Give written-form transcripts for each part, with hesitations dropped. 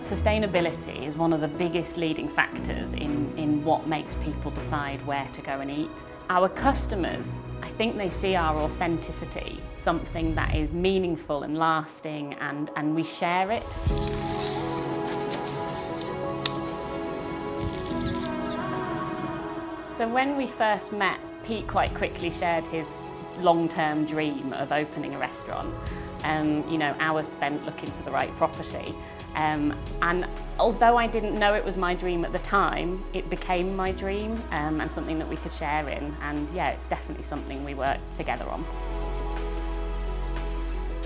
Sustainability is one of the biggest leading factors in what makes people decide where to go and eat. Our customers, I think they see our authenticity, something that is meaningful and lasting, and we share it. So when we first met, Pete quite quickly shared his long-term dream of opening a restaurant. Hours spent looking for the right property. And although I didn't know it was my dream at the time, it became my dream and something that we could share in. And yeah, it's definitely something we work together on.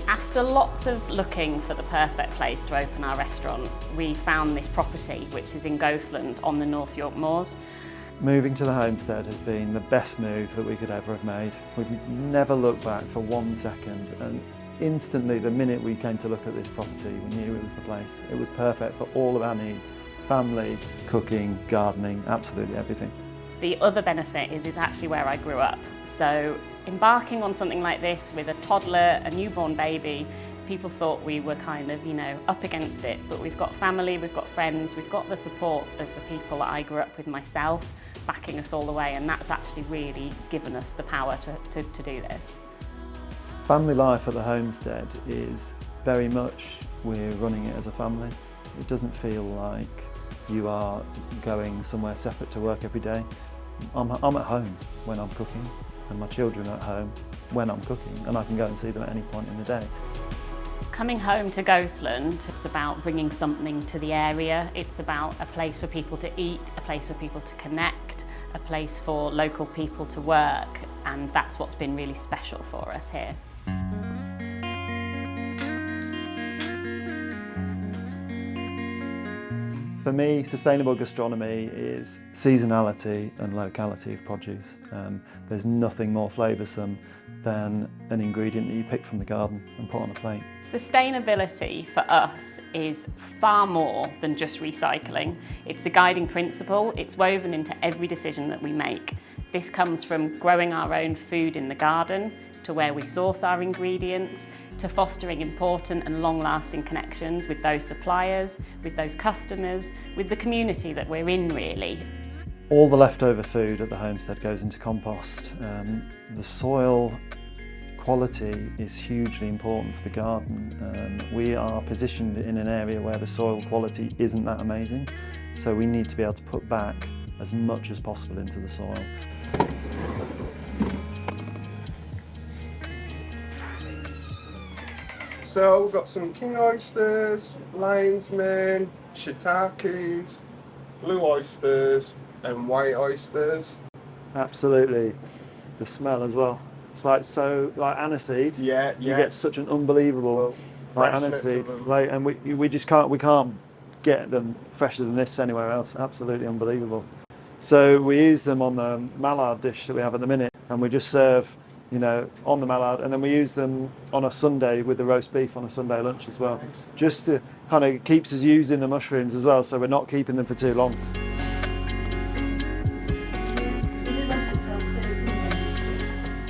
After lots of looking for the perfect place to open our restaurant, we found this property, which is in Goathland on the North York Moors. Moving to the homestead has been the best move that we could ever have made. We've never looked back for 1 second, and instantly, the minute we came to look at this property, we knew it was the place. It was perfect for all of our needs: family, cooking, gardening, absolutely everything. The other benefit is it's actually where I grew up. So embarking on something like this with a toddler, a newborn baby, people thought we were kind of, up against it, but we've got family, we've got friends, we've got the support of the people that I grew up with myself, backing us all the way, and that's actually really given us the power to do this. Family life at the homestead is very much we're running it as a family. It doesn't feel like you are going somewhere separate to work every day. I'm at home when I'm cooking, and my children are at home when I'm cooking, and I can go and see them at any point in the day. Coming home to Goathland, it's about bringing something to the area. It's about a place for people to eat, a place for people to connect, a place for local people to work, and that's what's been really special for us here. For me, sustainable gastronomy is seasonality and locality of produce. There's nothing more flavoursome than an ingredient that you pick from the garden and put on a plate. Sustainability for us is far more than just recycling. It's a guiding principle. It's woven into every decision that we make. This comes from growing our own food in the garden, to where we source our ingredients, to fostering important and long-lasting connections with those suppliers, with those customers, with the community that we're in, really. All the leftover food at the homestead goes into compost. The soil quality is hugely important for the garden. We are positioned in an area where the soil quality isn't that amazing, so we need to be able to put back as much as possible into the soil. So we've got some king oysters, lion's mane, shiitakes, blue oysters and white oysters. Absolutely. The smell as well. It's like aniseed. Yeah. You get such an unbelievable aniseed. And we can't get them fresher than this anywhere else. Absolutely unbelievable. So we use them on the mallard dish that we have at the minute, and we just serve on the mallard, and then we use them on a Sunday with the roast beef on a Sunday lunch as well. Just to kind of keeps us using the mushrooms as well, so we're not keeping them for too long.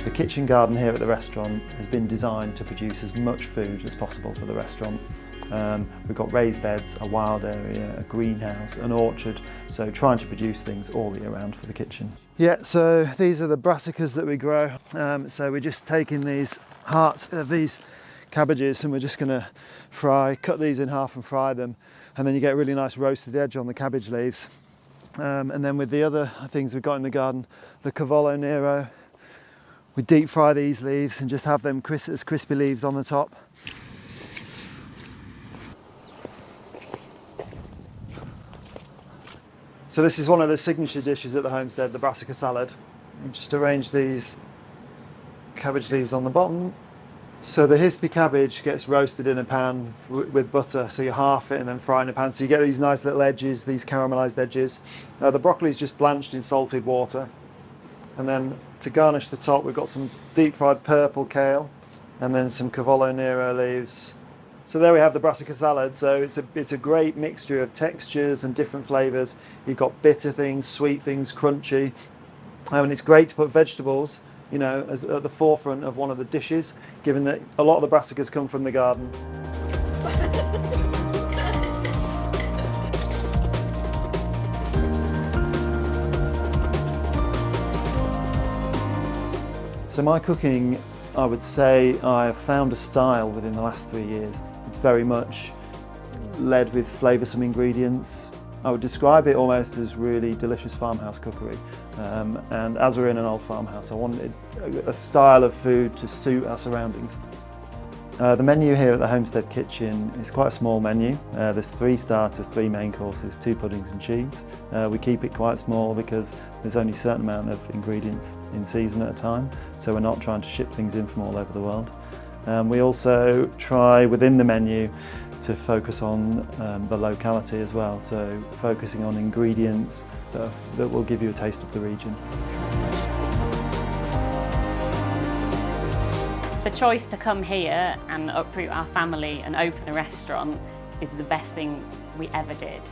The kitchen garden here at the restaurant has been designed to produce as much food as possible for the restaurant. We've got raised beds, a wild area, a greenhouse, an orchard, so trying to produce things all year round for the kitchen. Yeah, so these are the brassicas that we grow. So we're just taking these hearts of these cabbages and we're just going to cut these in half and fry them, and then you get a really nice roasted edge on the cabbage leaves. And then with the other things we've got in the garden, the Cavallo Nero, we deep fry these leaves and just have them as crispy leaves on the top. So this is one of the signature dishes at the homestead, the brassica salad. We just arrange these cabbage leaves on the bottom. So the Hispi cabbage gets roasted in a pan with butter, so you half it and then fry in a pan. So you get these nice little edges, these caramelised edges. The broccoli is just blanched in salted water. And then to garnish the top, we've got some deep fried purple kale and then some Cavallo Nero leaves. So there we have the brassica salad. So it's a great mixture of textures and different flavours. You've got bitter things, sweet things, crunchy. And it's great to put vegetables, as at the forefront of one of the dishes, given that a lot of the brassicas come from the garden. So my cooking, I would say I've found a style within the last 3 years. It's very much led with flavoursome ingredients. I would describe it almost as really delicious farmhouse cookery. And as we're in an old farmhouse, I wanted a style of food to suit our surroundings. The menu here at the Homestead Kitchen is quite a small menu. There's 3 starters, 3 main courses, 2 puddings and cheese. We keep it quite small because there's only a certain amount of ingredients in season at a time, so we're not trying to ship things in from all over the world. We also try within the menu to focus on the locality as well, so focusing on ingredients that will give you a taste of the region. The choice to come here and uproot our family and open a restaurant is the best thing we ever did.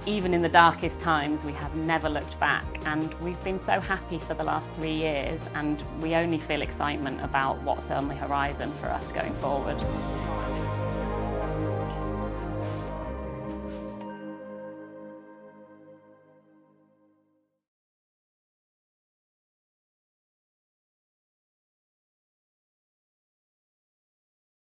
Even in the darkest times, we have never looked back, and we've been so happy for the last 3 years, and we only feel excitement about what's on the horizon for us going forward.